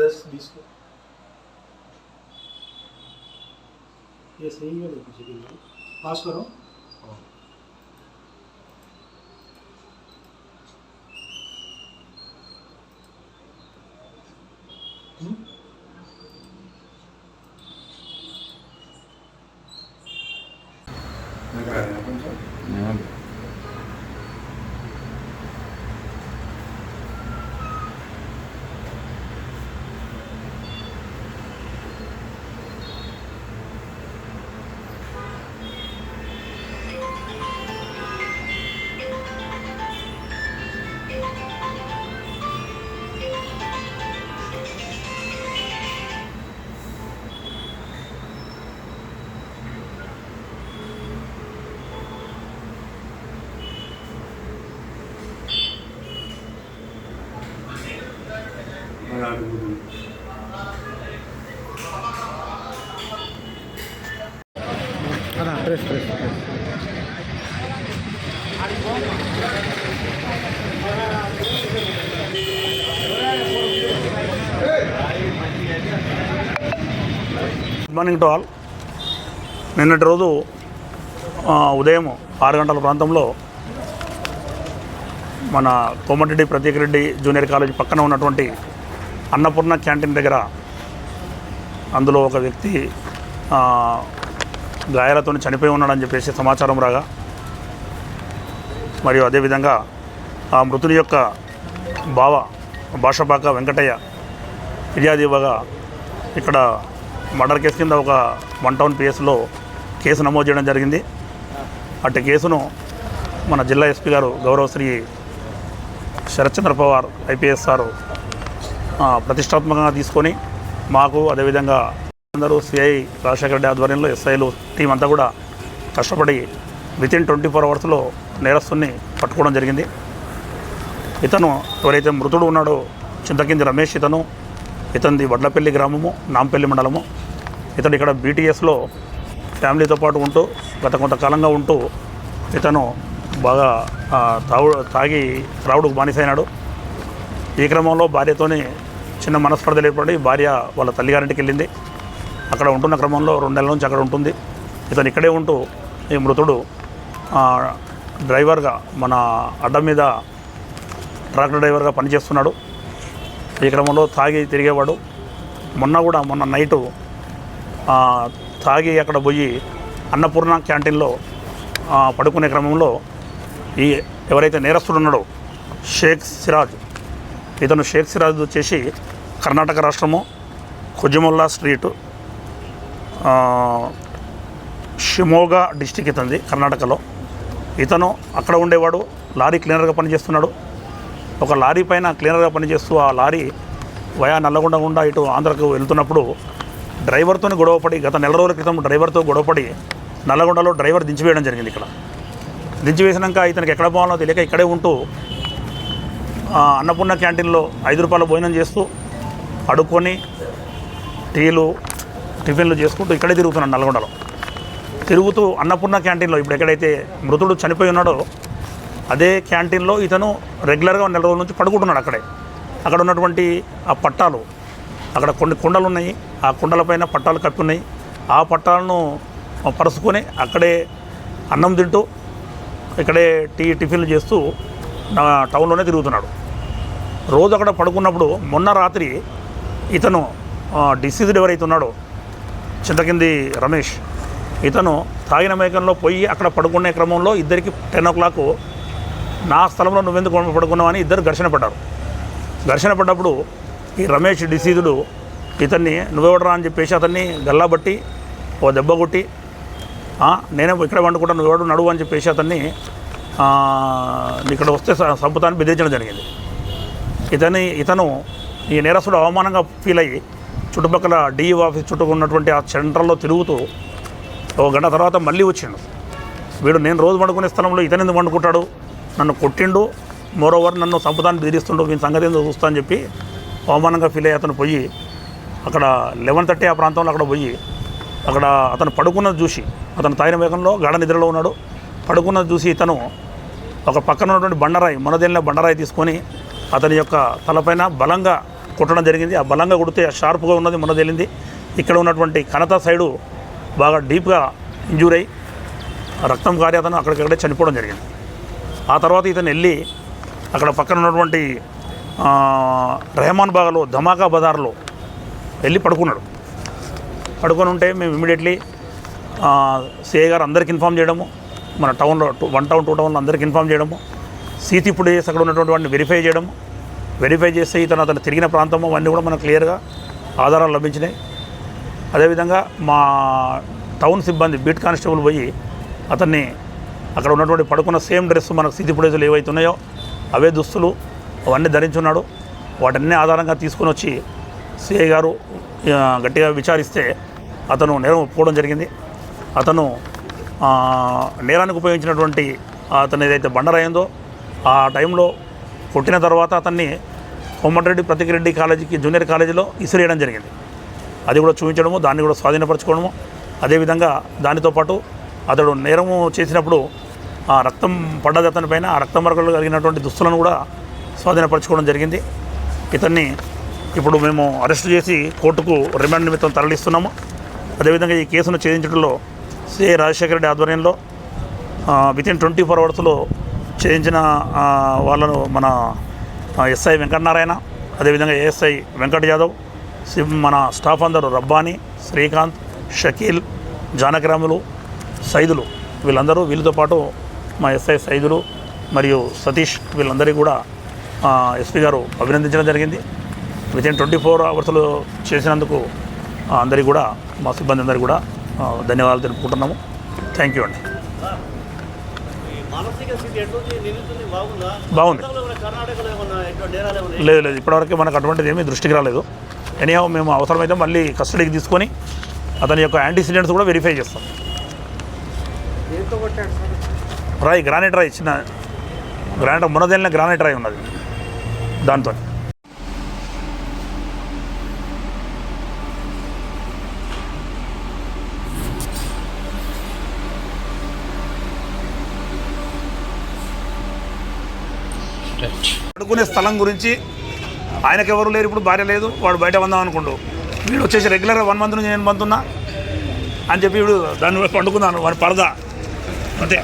10 20 को ये सही है पीछे पास करो। Press press good morning to all. నిన్నటి రోజు ఉదయం 6 గంటల ప్రాంతంలో మన కోమటిరెడ్డి ప్రతీక్ రెడ్డి జూనియర్ కాలేజ్ పక్కన ఉన్నటువంటి అన్నపూర్ణ క్యాంటీన్ దగ్గర అందులో ఒక వ్యక్తి గాయాలతో చనిపోయి ఉన్నాడని చెప్పేసి సమాచారం రాగా, మరియు అదేవిధంగా ఆ మృతుని యొక్క బావ భాషపాక వెంకటయ్య ఫిర్యాదు ఇవ్వగా ఇక్కడ మర్డర్ కేసు కింద ఒక 1 టౌన్ పిఎస్లో కేసు నమోదు చేయడం జరిగింది. అట్టి కేసును మన జిల్లా ఎస్పీ గారు గౌరవ శ్రీ శరత్చంద్ర పవార్ ఐపీఎస్ సారు ప్రతిష్టాత్మకంగా తీసుకొని మాకు అదేవిధంగా అందరూ సిఐ రాజశేఖర రెడ్డి ఆధ్వర్యంలో ఎస్ఐలు టీం అంతా కూడా కష్టపడి వితిన్ 24 అవర్స్లో నేరస్తుని పట్టుకోవడం జరిగింది. ఇతను ఎవరైతే మృతుడు ఉన్నాడో చింతకింది రమేష్, ఇతనిది వడ్లపల్లి గ్రామము, నాంపల్లి మండలము. ఇతడు ఇక్కడ బీటీఎస్లో ఫ్యామిలీతో పాటు ఉంటూ గత కొంతకాలంగా ఉంటూ ఇతను బాగా తాగి త్రావుడుకు బానిసైనాడు. ఈ క్రమంలో భార్యతోని చిన్న మనస్పర్ధలు ఏర్పడి భార్య వాళ్ళ తల్లిగారింటికి వెళ్ళింది. అక్కడ ఉంటున్న క్రమంలో 2 నెలల నుంచి అక్కడ ఉంటుంది. ఇతను ఇక్కడే ఉంటూ ఈ మృతుడు డ్రైవర్గా మన అడ్డం మీద ట్రాక్టర్ డ్రైవర్గా పనిచేస్తున్నాడు. ఈ క్రమంలో తాగి తిరిగేవాడు. మొన్న నైటు తాగి అక్కడ పోయి అన్నపూర్ణ క్యాంటీన్లో పడుకునే క్రమంలో ఈ ఎవరైతే నేరస్తుడు ఉన్నాడో షేక్ సిరాజ్, ఇతను షేక్ సిరాజ్ వచ్చేసి కర్ణాటక రాష్ట్రము కొజ్జిమొల్లా స్ట్రీట్, షిమోగా డిస్టిక్ ఇతంది కర్ణాటకలో. ఇతను అక్కడ ఉండేవాడు, లారీ క్లీనర్గా పనిచేస్తున్నాడు. ఒక లారీ పైన క్లీనర్గా పనిచేస్తూ ఆ లారీ వయా నల్లగొండ గుండా ఇటు ఆంధ్రకు వెళ్తున్నప్పుడు డ్రైవర్తో గొడవపడి, గత నెల రోజుల క్రితం డ్రైవర్తో గొడవపడి నల్లగొండలో డ్రైవర్ దించివేయడం జరిగింది. ఇక్కడ దించివేసినాక ఇతనికి ఎక్కడ పోవాలో తెలియక ఇక్కడే ఉంటూ అన్నపూర్ణ క్యాంటీన్లో 5 రూపాయల భోజనం చేస్తూ అడుక్కొని టీలు టిఫిన్లు చేసుకుంటూ ఇక్కడే తిరుగుతున్నాడు. నల్గొండలో తిరుగుతూ అన్నపూర్ణ క్యాంటీన్లో ఇప్పుడు ఎక్కడైతే మృతుడు చనిపోయి ఉన్నాడో అదే క్యాంటీన్లో ఇతను రెగ్యులర్గా 1 నెల రోజుల నుంచి పడుకుంటున్నాడు. అక్కడ ఉన్నటువంటి ఆ పట్టాలు, అక్కడ కొన్ని కుండలు ఉన్నాయి, ఆ కుండలపైన పట్టాలు కప్పి ఉన్నాయి. ఆ పట్టాలను పరుచుకొని అక్కడే అన్నం తింటూ ఇక్కడే టిఫిన్లు చేస్తూ టౌన్లోనే తిరుగుతున్నాడు. రోజు అక్కడ పడుకున్నప్పుడు మొన్న రాత్రి ఇతను డిసీజ్డ్ ఎవరైతే ఉన్నాడో చింతకింది రమేష్, ఇతను తాగిన మైకంలో పోయి అక్కడ పడుకునే క్రమంలో ఇద్దరికి 10 o'clock నా స్థలంలో నువ్వెందుకు పడుకున్నావని ఇద్దరు ఘర్షణ పడ్డారు. ఘర్షణ పడ్డప్పుడు ఈ రమేష్ డిసీజుడు ఇతన్ని నువ్వెవడరా అని చెప్పేసి అతన్ని గల్లాబట్టి ఓ దెబ్బ కొట్టి నేనే ఇక్కడ వండుకుంటా నువ్వెవడు నడువు అని చెప్పేసి అతన్ని ఇక్కడ వస్తే సంపుతాన్ని బెదిరించడం జరిగింది. ఇతను ఈ నేరస్తుడు అవమానంగా ఫీల్ అయ్యి చుట్టుపక్కల డిఈ ఆఫీస్ చుట్టూ ఉన్నటువంటి ఆ సెంటర్లో తిరుగుతూ 1 గంట తర్వాత మళ్ళీ వచ్చిండు. వీడు నేను రోజు వండుకునే స్థలంలో ఇతను ఎందుకు వండుకుంటాడు, నన్ను కొట్టిండు, మోరోవర్ నన్ను సంపుతాన్ని బెదిరిస్తుండు, వీని సంగతి ఏందో చూస్తా అని చెప్పి అవమానంగా ఫీల్ అయ్యి అతను పోయి అక్కడ 11:30 ఆ ప్రాంతంలో అక్కడ పోయి అక్కడ అతను పడుకున్నది చూసి, అతను తాగిన వేగంలో గాఢ నిద్రలో ఉన్నాడు, పడుకున్నది చూసి ఇతను ఒక పక్కన ఉన్నటువంటి బండరాయి, మనదేళ్ళ బండరాయి తీసుకొని అతని యొక్క తలపైన బలంగా కొట్టడం జరిగింది. ఆ బలంగా కొడితే షార్ప్గా ఉన్నది మొన్న తేలింది. ఇక్కడ ఉన్నటువంటి కనత సైడు బాగా డీప్గా ఇంజూర్ అయ్యి రక్తం కారి అతను అక్కడికక్కడే చనిపోవడం జరిగింది. ఆ తర్వాత ఇతను వెళ్ళి అక్కడ పక్కన ఉన్నటువంటి రెహమాన్ బాగ్లో ధమాకా బజార్లో వెళ్ళి పడుకొని ఉంటే మేము ఇమీడియట్లీ సిఐ గారు అందరికి ఇన్ఫామ్ చేయడము, మన టౌన్లో 1 టౌన్ 2 టౌన్లో అందరికి ఇన్ఫామ్ చేయడము, సీతి ఫుటేజెస్ అక్కడ ఉన్నటువంటి వాటిని వెరిఫై చేస్తే అతను తిరిగిన ప్రాంతము అవన్నీ కూడా మనకు క్లియర్గా ఆధారాలు లభించినాయి. అదేవిధంగా మా టౌన్ సిబ్బంది బీట్ కానిస్టేబుల్ పోయి అతన్ని అక్కడ ఉన్నటువంటి పడుకున్న సేమ్ డ్రెస్ మనకు సీతి ఫుటేజ్లు ఏవైతే ఉన్నాయో అవే దుస్తులు అవన్నీ ధరించున్నాడు. వాటన్ని ఆధారంగా తీసుకొని వచ్చి సిఐ గారు గట్టిగా విచారిస్తే అతను నేరం ఒప్పుకోవడం జరిగింది. అతను నేరానికి ఉపయోగించినటువంటి అతను ఏదైతే బండరాయిందో ఆ టైంలో కొట్టిన తర్వాత అతన్ని కోమటిరెడ్డి ప్రతికిరెడ్డి కాలేజీకి జూనియర్ కాలేజీలో ఇసిరేయడం జరిగింది. అది కూడా చూపించడము, దాన్ని కూడా స్వాధీనపరచుకోవడము. అదేవిధంగా దానితో పాటు అతడు నేరము చేసినప్పుడు ఆ రక్తం పడ్డది అతని పైన, ఆ రక్త మరకలు కలిగినటువంటి దుస్తులను కూడా స్వాధీనపరచుకోవడం జరిగింది. ఇతన్ని ఇప్పుడు మేము అరెస్ట్ చేసి కోర్టుకు రిమాండ్ నిమిత్తం తరలిస్తున్నాము. అదేవిధంగా ఈ కేసును ఛేదించడంలో సిఐ రాజశేఖర రెడ్డి ఆధ్వర్యంలో వితిన్ 24 అవర్స్లో ఛేదించిన వాళ్ళను మన ఎస్ఐ వెంకటనారాయణ, అదేవిధంగా ఏఎస్ఐ వెంకట్ యాదవ్, మన స్టాఫ్ అందరూ రబ్బానీ, శ్రీకాంత్, షకీల్, జానకిరాములు, సైదులు వీళ్ళతో పాటు మా ఎస్ఐ సైదులు మరియు సతీష్ వీళ్ళందరికీ కూడా ఎస్పీ గారు అభినందించడం జరిగింది. వితిన్ 24 అవర్స్లో చేసినందుకు అందరికీ కూడా మా సిబ్బంది అందరికీ కూడా ధన్యవాదాలు తెలుపుకుంటున్నాము. థ్యాంక్ యూ అండి. బాగుంది. లేదు ఇప్పటివరకు మనకు అటువంటిది ఏమీ దృష్టికి రాలేదు. ఎనీహౌ మేము అవసరమైతే మళ్ళీ కస్టడీకి తీసుకొని అతని యొక్క యాంటీసిడెంట్స్ కూడా వెరిఫై చేస్తాం. గ్రానైట్ రాయి చిన్న మొన్నదేళ్ళ గ్రానైట్ రాయి ఉన్నది, దాంతో పడుకునే స్థలం గురించి ఆయనకెవరు లేరు, ఇప్పుడు భార్య లేదు, వాడు బయట వందాం అనుకుంటూ వీడు వచ్చేసి రెగ్యులర్గా 1 మంత్ నుంచి నేను పంతున్నా అని చెప్పి వీడు దాన్ని పండుకున్నాను వాడి పరదా అంతే.